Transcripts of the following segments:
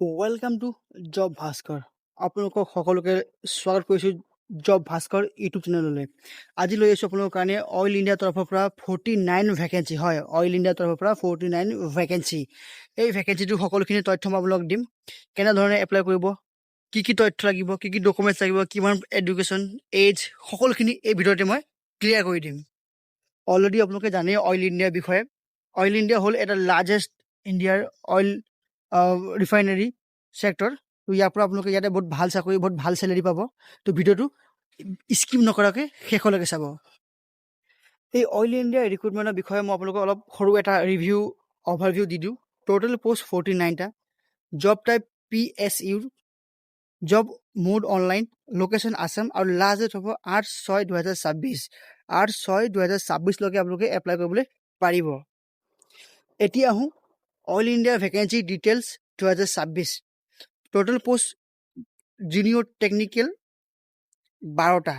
Welcome to job Bhaskar. আপোনালোকক সকলোকে স্বাগত কৰিছোঁ জব ভাস্কৰ ইউটিউব চেনেললৈ। আজি লৈ আছোঁ আপোনালোকৰ কাৰণে অইল ইণ্ডিয়াৰ তৰফৰ পৰা 49 ভেকেঞ্চি। হয়, অইল ইণ্ডিয়াৰ তৰফৰ পৰা 49 ভেকেঞ্চি। এই ভেকেঞ্চিটো সকলোখিনি তথ্য মই আপোনালোকক দিম। কেনেধৰণে এপ্লাই কৰিব, কি তথ্য লাগিব, কি ডকুমেণ্টছ লাগিব, কিমান এডুকেশ্যন, এজ, সকলোখিনি এই ভিডিঅ'তে মই ক্লিয়াৰ কৰি দিম। অলৰেডি আপোনালোকে জানেই অইল ইণ্ডিয়াৰ বিষয়ে। অইল ইণ্ডিয়া হ'ল এটা লাৰ্জেষ্ট ইণ্ডিয়াৰ অইল ৰিফাইনাৰী চেক্টৰ। তো ইয়াৰ পৰা আপোনালোকে ইয়াতে বহুত ভাল চাকৰি, বহুত ভাল চেলেৰি পাব। তো ভিডিঅ'টো স্কিপ নকৰাকৈ শেষলৈকে চাব। এই অইল ইণ্ডিয়া ৰিক্ৰুটমেণ্টৰ বিষয়ে মই আপোনালোকক অলপ সৰু এটা অভাৰভিউ দি দিওঁ। টোটেল পষ্ট 49টা, job type PSU, job mode online, location Assam, আৰু লাষ্ট ডেট হ'ব 8/6/2026। 8/6/2026লৈকে আপোনালোকে এপ্লাই কৰিবলৈ পাৰিব। এতিয়া আহোঁ oil India vacancy details 2026। Total post junior technical 12টা,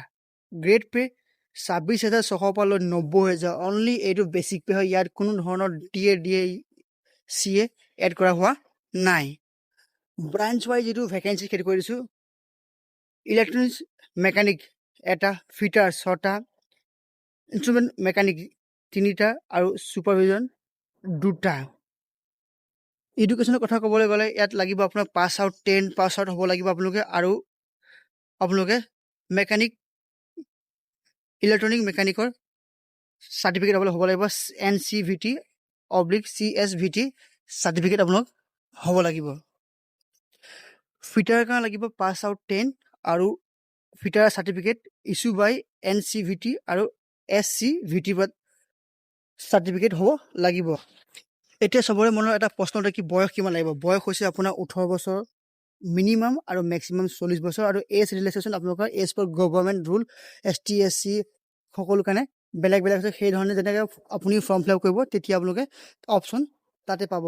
গ্ৰেড পে 26,600 পৰা লৈ 90,000। অনলি এইটো বেছিক পে হয়। ইয়াত কোনো ধৰণৰ DA এড কৰা হোৱা নাই। ব্ৰাঞ্চ ৱাইজ যিটো ভেকেঞ্চি সেইটো কৰি দিছোঁ। ইলেক্ট্ৰনিক্স মেকানিক এটা, ফিটাৰ 6টা, ইনষ্ট্ৰুমেণ্ট মেকানিক 3টা, আৰু ছুপাৰভিজন 2টা। এডুকেশ্যনৰ কথা ক'বলৈ গ'লে ইয়াত লাগিব আপোনাক 10 পাছ আউট হ'ব লাগিব আপোনালোকে, আৰু আপোনালোকে ইলেক্ট্ৰনিক মেকানিকৰ চাৰ্টিফিকেট হ'ব লাগিব। NCVT/CSVT চাৰ্টিফিকেট আপোনালোক হ'ব লাগিব। ফিটাৰৰ কাৰণে লাগিব 10 আৰু ফিটাৰ চাৰ্টিফিকেট ইছ্যু বাই NCVT আৰু SCVT চাৰ্টিফিকেট হ'ব লাগিব। এতিয়া চবৰে মনৰ এটা প্ৰশ্ন থাকে, কি বয়স কিমান লাগিব? বয়স হৈছে আপোনাৰ 18 বছৰ মিনিমাম আৰু মেক্সিমাম 40 বছৰ। আৰু এজ ৰিলেক্সেশ্যন আপোনালোকৰ age per government rule ST SC সকলো কাৰণে বেলেগ আছে। সেই ধৰণে যেনেকৈ আপুনি ফৰ্ম ফিল আপ কৰিব তেতিয়া আপোনালোকে অপশ্যন তাতে পাব।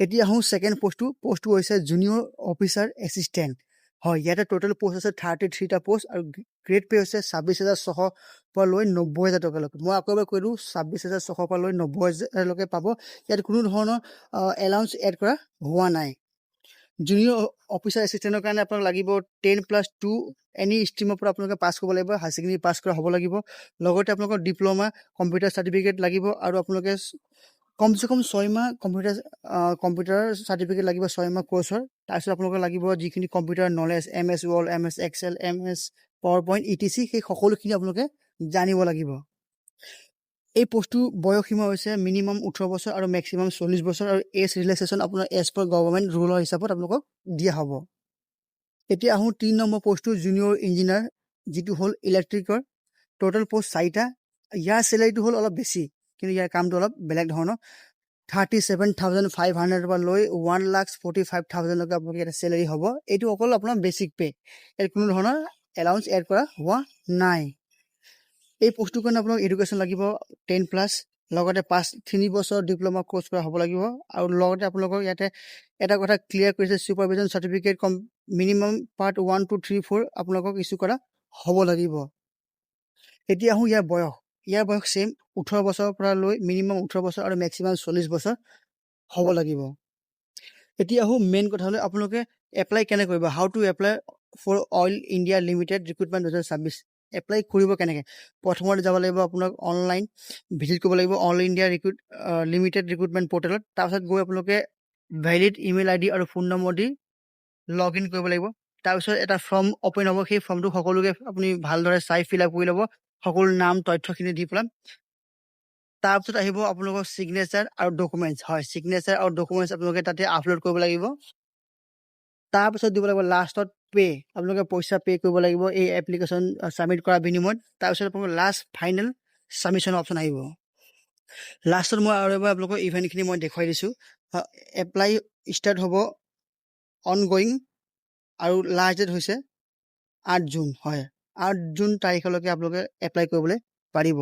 এতিয়া আহোঁ ছেকেণ্ড পোষ্টটো হৈছে জুনিয়ৰ অফিচাৰ এছিষ্টেণ্ট। হয়, ইয়াতে টোটেল পোষ্ট আছে 33টা পোষ্ট, আৰু গ্ৰেড পে হৈছে 26,600 পৰা লৈ 90,000 টকালৈকে। মই আকৌ এবাৰ কৈ দিওঁ, 26,600 পৰা লৈ 90,000লৈকে পাব। ইয়াত কোনো ধৰণৰ এলাউন্স এড কৰা হোৱা নাই। জুনিয়ৰ অফিচাৰ এছিষ্টেণ্টৰ কাৰণে আপোনাক লাগিব 10+2 এনি ষ্ট্ৰীমৰ পৰা আপোনালোকে পাছ কৰিব লাগিব। হায়াৰ ছেকেণ্ডেৰী পাছ কৰা হ'ব লাগিব। লগতে আপোনালোকৰ ডিপ্ল'মা কম্পিউটাৰ চাৰ্টিফিকেট লাগিব, আৰু আপোনালোকে কমচে কম 6 মাহ কম্পিউটাৰ চাৰ্টিফিকেট লাগিব, 6 মাহ কৰ্চৰ। তাৰপিছত আপোনালোকৰ লাগিব যিখিনি computer knowledge, MS Word, MS Excel, MS PowerPoint etc, সেই সকলোখিনি আপোনালোকে জানিব লাগিব। এই পোষ্টটো বয়স সীমা হৈছে মিনিমাম 18 বছৰ আৰু মেক্সিমাম 40 বছৰ, আৰু এজ ৰিলেক্সেশ্যন আপোনাৰ এজ পাৰ গভৰ্ণমেণ্ট ৰুলৰ হিচাপত আপোনালোকক দিয়া হ'ব। এতিয়া আহোঁ 3 নম্বৰ পোষ্টটো জুনিয়ৰ ইঞ্জিনিয়াৰ, যিটো হ'ল ইলেক্ট্ৰিকৰ। টোটেল পোষ্ট 4টা। ইয়াৰ চেলাৰীটো হ'ল অলপ বেছি, কিন্তু ইয়াৰ কামটো অলপ বেলেগ ধৰণৰ। 37,500 পৰা লৈ 1,45,000লৈকে আপোনালোকে এটা চেলাৰী হ'ব। এইটো অকল আপোনাৰ বেছিক পে। ইয়াত কোনো ধৰণৰ এলাউন্স এড কৰা হোৱা নাই। এই পোষ্টটোৰ কাৰণে আপোনাক এডুকেশ্যন লাগিব 10+, লগতে 3 বছৰ ডিপ্ল'মা কৰ্চ কৰা হ'ব লাগিব। আৰু লগতে আপোনালোকৰ ইয়াতে এটা কথা ক্লিয়াৰ কৰিছে, ছুপাৰভিজন চাৰ্টিফিকেট মিনিমাম পাৰ্ট 1, 2, 3, 4 আপোনালোকক ইছ্যু কৰা হ'ব লাগিব। এতিয়া আহোঁ ইয়াৰ বয়স ছেম 18 বছৰৰ পৰা লৈ মিনিমাম 18 বছৰ আৰু মেক্সিমাম 40 বছৰ হ'ব লাগিব। এতিয়া আহোঁ মেইন কথালৈ, আপোনালোকে এপ্লাই কেনে কৰিব, how to apply for Oil India Limited recruitment 2026। Apply কৰিব কেনেকৈ? প্ৰথমতে যাব লাগিব আপোনাক অনলাইন ভিজিট কৰিব লাগিব অইল ইণ্ডিয়া লিমিটেড ৰিক্ৰুটমেণ্ট পৰ্টেলত। তাৰপিছত গৈ আপোনালোকে ভেলিড ইমেইল ID আৰু phone number the log in কৰিব লাগিব। তাৰপিছত এটা ফৰ্ম অ'পেন হ'ব। সেই ফৰ্মটো সকলোকে আপুনি ভালদৰে চাই ফিল আপ কৰি ল'ব, সকলো নাম তথ্যখিনি দি পেলাই। তাৰপিছত আহিব আপোনালোকৰ ছিগনেচাৰ আৰু ডকুমেণ্টছ। হয়, ছিগনেচাৰ আৰু ডকুমেণ্টছ আপোনালোকে তাতে আপলোড কৰিব লাগিব। তাৰপিছত দিব লাগিব লাষ্টত পে। আপোনালোকে পইচা পে কৰিব লাগিব এই এপ্লিকেশ্যন ছাবমিট কৰাৰ বিনিময়ত। তাৰপিছত আপোনালোকৰ লাষ্ট ফাইনেল ছাবমিশ্যনৰ অপশ্যন আহিব। লাষ্টত মই আৰু এবাৰ আপোনালোকৰ ইভেণ্টখিনি মই দেখুৱাই দিছোঁ। এপ্লাই ষ্টাৰ্ট হ'ব অন গয়িং, আৰু লাষ্ট ডেট হৈছে 8 জুন। হয়, 8 জুন তাৰিখলৈকে আপোনালোকে এপ্লাই কৰিবলৈ পাৰিব।